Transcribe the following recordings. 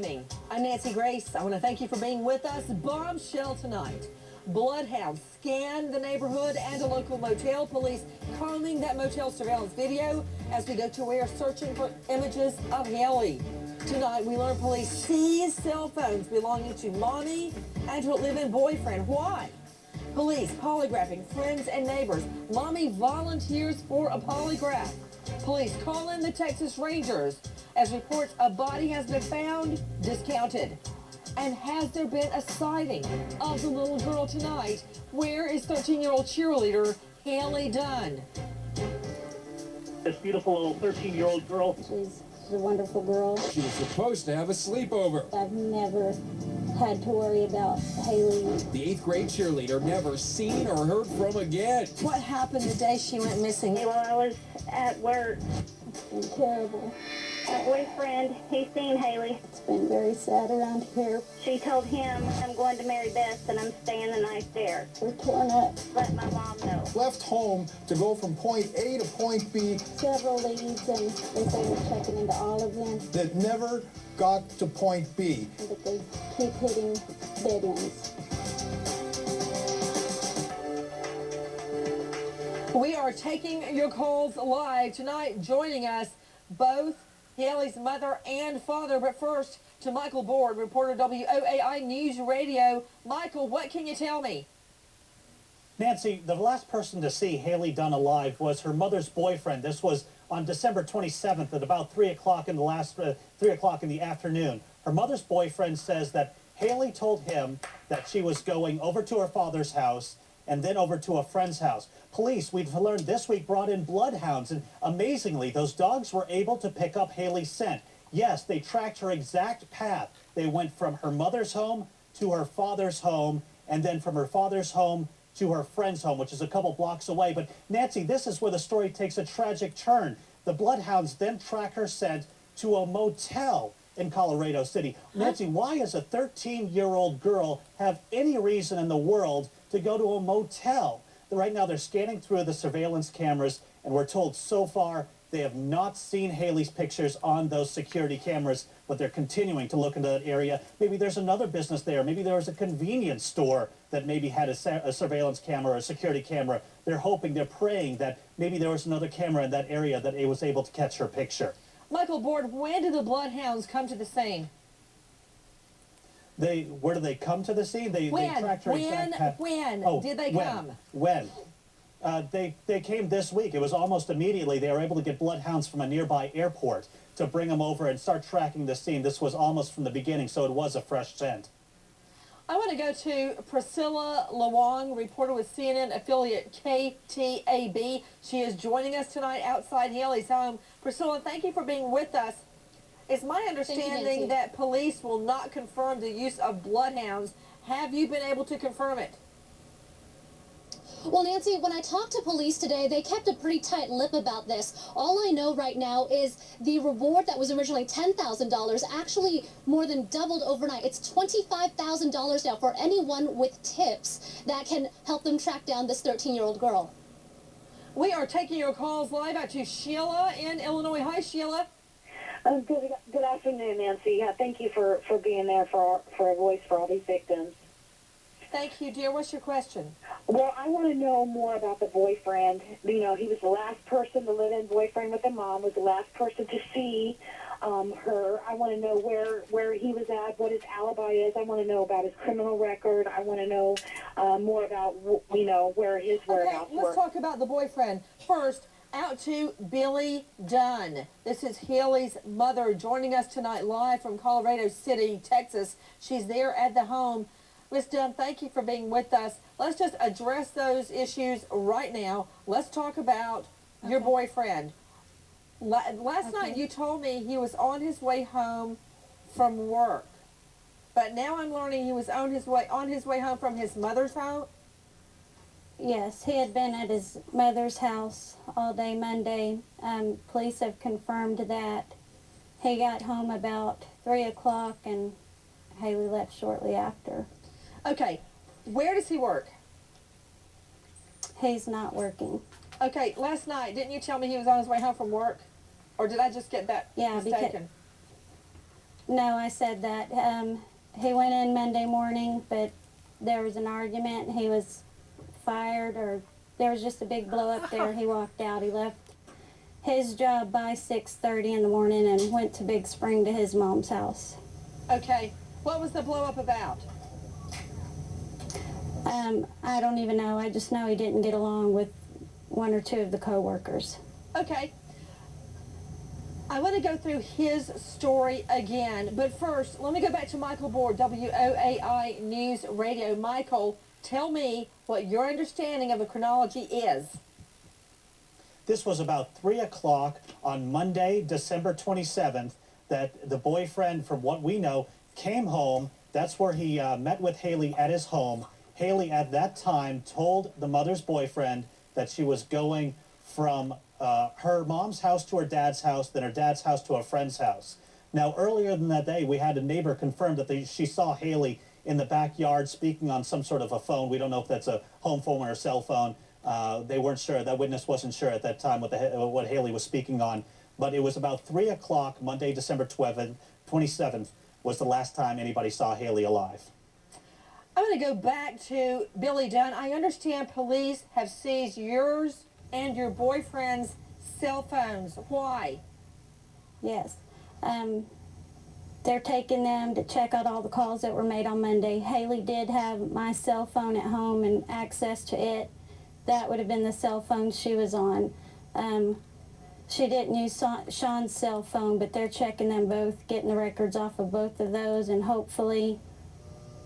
evening. I'm Nancy Grace. I want to thank you for being with us. Bombshell tonight. Bloodhounds scanned the neighborhood and a local motel. Police combing that motel surveillance video as we go to where searching for images of Hailey. Tonight, we learn police seized cell phones belonging to mommy and her live-in boyfriend. Why? Police polygraphing friends and neighbors. Mommy volunteers for a polygraph. Police call in the Texas Rangers as reports a body has been found, discounted. And has there been a sighting of the little girl tonight? Where is 13-year-old cheerleader Hailey Dunn? This beautiful little 13-year-old girl. She's a wonderful girl. She was supposed to have a sleepover. I've never had to worry about Hailey. The 8th grade cheerleader never seen or heard from again. What happened the day she went missing? Well, I was at work. It's been terrible. My boyfriend, he's seen Hailey. It's been very sad around here. She told him, I'm going to Mary Beth and I'm staying the night there. We're torn up. Let my mom know. Left home to go from point A to point B. Several leads, and they say we're checking into all of them. That never got to point B. But they keep hitting dead ends. We are taking your calls live tonight. Joining us, both Hailey's mother and father. But first, to Michael Board, reporter WOAI News Radio. Michael, what can you tell me? Nancy, the last person to see Hailey Dunn alive was her mother's boyfriend. This was on December 27th at about 3 o'clock in the 3 o'clock in the afternoon. Her mother's boyfriend says that Hailey told him that she was going over to her father's house and then over to a friend's house. Police, we've learned this week, brought in bloodhounds, and amazingly, those dogs were able to pick up Hailey's scent. Yes, they tracked her exact path. They went from her mother's home to her father's home, and then from her father's home to her friend's home, which is a couple blocks away. But Nancy, this is where the story takes a tragic turn. The bloodhounds then track her scent to a motel in Colorado City. Nancy, why does a 13-year-old girl have any reason in the world to go to a motel? Right now, they're scanning through the surveillance cameras, and we're told so far they have not seen Hailey's pictures on those security cameras, but they're continuing to look into that area. Maybe there's another business there. Maybe there was a convenience store that maybe had a surveillance camera or a security camera. They're hoping, they're praying that maybe there was another camera in that area that it was able to catch her picture. Michael Board, when did the bloodhounds come to the scene? Where do they come to the scene? They tracked her exact path. When did they come? When? They came this week. It was almost immediately. They were able to get bloodhounds from a nearby airport to bring them over and start tracking the scene. This was almost from the beginning, so it was a fresh scent. I want to go to Priscilla Lawang, reporter with CNN affiliate KTAB. She is joining us tonight outside Hailey's home. Priscilla, thank you for being with us. It's my understanding that police will not confirm the use of bloodhounds. Have you been able to confirm it? Well, Nancy, when I talked to police today, they kept a pretty tight lip about this. All I know right now is the reward that was originally $10,000 actually more than doubled overnight. It's $25,000 now for anyone with tips that can help them track down this 13-year-old girl. We are taking your calls live out to Sheila in Illinois. Hi, Sheila. Good afternoon, Nancy. Thank you for being there for a voice for all these victims. Thank you, dear. What's your question? Well, I want to know more about the boyfriend. You know, he was the last person, the live-in boyfriend with the mom, was the last person to see her. I want to know where he was at, what his alibi is. I want to know about his criminal record. I want to know more about, you know, where his whereabouts were. Let's talk about the boyfriend. First, out to Billy Dunn. This is Hailey's mother joining us tonight live from Colorado City, Texas. She's there at the home. Ms. Dunn, thank you for being with us. Let's just address those issues right now. Let's talk about your boyfriend. Last night you told me he was on his way home from work, but now I'm learning he was on his way home from his mother's home. Yes, he had been at his mother's house all day Monday. Police have confirmed that. He got home about 3 o'clock and Hailey left shortly after. Okay, where does he work? He's not working. Okay, last night, didn't you tell me he was on his way home from work? Or did I just get that mistaken? No, I said that. He went in Monday morning, but there was an argument. He was fired, or there was just a big blow up there. He walked out. He left his job by 6:30 in the morning and went to Big Spring to his mom's house. Okay. What was the blow up about? I don't even know. I just know he didn't get along with one or two of the co-workers. Okay. I want to go through his story again, but first, let me go back to Michael Board, WOAI News Radio. Michael, tell me what your understanding of the chronology is. This was about 3 o'clock on Monday, December 27th, that the boyfriend, from what we know, came home. That's where he met with Hailey at his home. Hailey, at that time, told the mother's boyfriend that she was going from her mom's house to her dad's house, then her dad's house to a friend's house. Now, earlier in that day, we had a neighbor confirm that she saw Hailey in the backyard speaking on some sort of a phone. We don't know if that's a home phone or a cell phone. They weren't sure. That witness wasn't sure at that time what Hailey was speaking on. But it was about 3 o'clock, Monday, December 27th, was the last time anybody saw Hailey alive. I'm going to go back to Billy Dunn. I understand police have seized yours and your boyfriend's cell phones. Why? Yes. They're taking them to check out all the calls that were made on Monday. Hailey did have my cell phone at home and access to it. That would have been the cell phone she was on. She didn't use Shawn's cell phone, but they're checking them both, getting the records off of both of those, and hopefully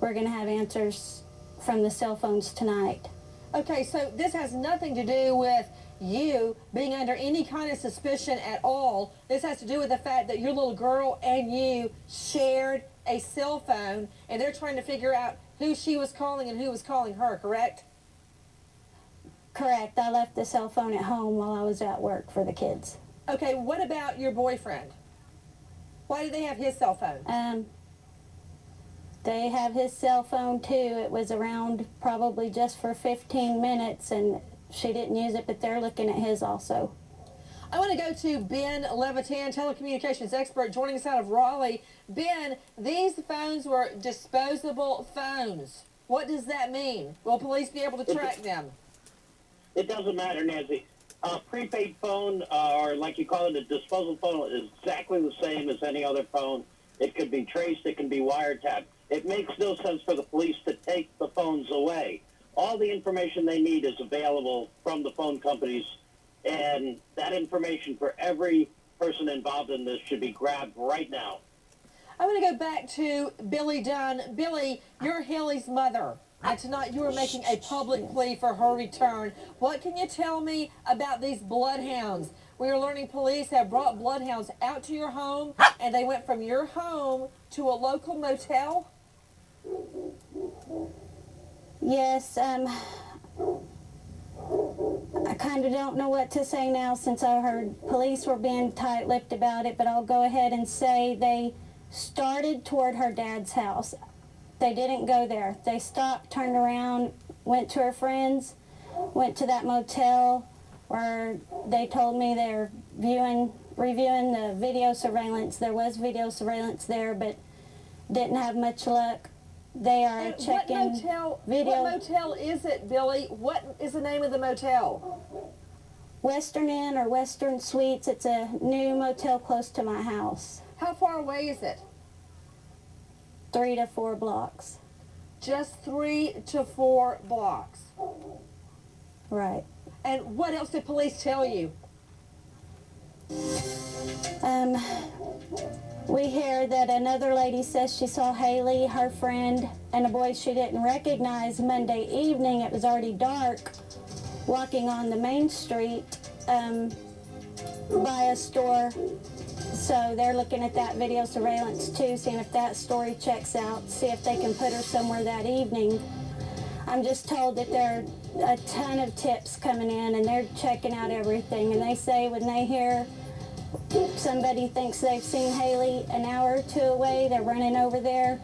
we're going to have answers from the cell phones tonight. Okay, so this has nothing to do with you being under any kind of suspicion at all. This has to do with the fact that your little girl and you shared a cell phone, and they're trying to figure out who she was calling and who was calling her, correct? Correct. I left the cell phone at home while I was at work for the kids. Okay, what about your boyfriend? Why did they have his cell phone? They have his cell phone too. It was around probably just for 15 minutes, and she didn't use it, but they're looking at his also. I want to go to Ben Levitan, telecommunications expert, joining us out of Raleigh. Ben, these phones were disposable phones. What does that mean? Will police be able to track them? It doesn't matter, Nancy. A prepaid phone, or like you call it, a disposable phone, is exactly the same as any other phone. It could be traced, it can be wiretapped. It makes no sense for the police to take the phones away. All the information they need is available from the phone companies, and that information for every person involved in this should be grabbed right now. I'm going to go back to Billy Dunn. Billy, you're Hailey's mother, and tonight you are making a public plea for her return. What can you tell me about these bloodhounds? We are learning police have brought bloodhounds out to your home, and they went from your home to a local motel? Yes, I kind of don't know what to say now since I heard police were being tight-lipped about it, but I'll go ahead and say they started toward her dad's house. They didn't go there. They stopped, turned around, went to her friends, went to that motel where they told me they're reviewing the video surveillance. There was video surveillance there, but didn't have much luck. They are checking video. What motel is it, Billy? What is the name of the motel? Western Inn or Western Suites. It's a new motel close to my house. How far away is it? 3 to 4 blocks. Just 3 to 4 blocks. Right. And what else did police tell you? We hear that another lady says she saw Hailey, her friend, and a boy she didn't recognize Monday evening. It was already dark, walking on the main street by a store. So they're looking at that video surveillance too, seeing if that story checks out, see if they can put her somewhere that evening. I'm just told that there are a ton of tips coming in, and they're checking out everything. And they say when they hear somebody thinks they've seen Hailey an hour or two away, they're running over there,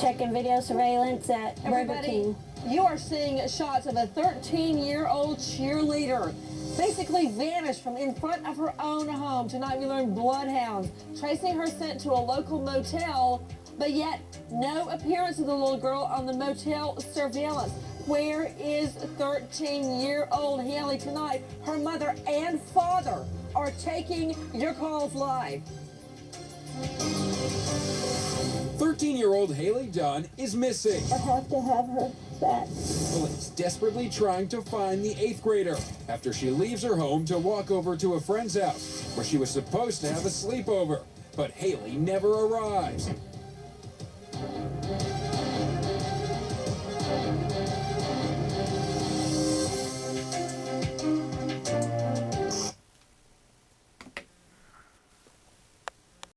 checking video surveillance at Burger King. You are seeing shots of a 13-year-old cheerleader basically vanished from in front of her own home. Tonight we learned bloodhounds tracing her scent to a local motel, but yet no appearance of the little girl on the motel surveillance. Where is 13-year-old Hailey tonight? Her mother and father are taking your calls live. 13-year-old Hailey Dunn is missing. I have to have her back. Police desperately trying to find the 8th grader after she leaves her home to walk over to a friend's house where she was supposed to have a sleepover. But Hailey never arrives.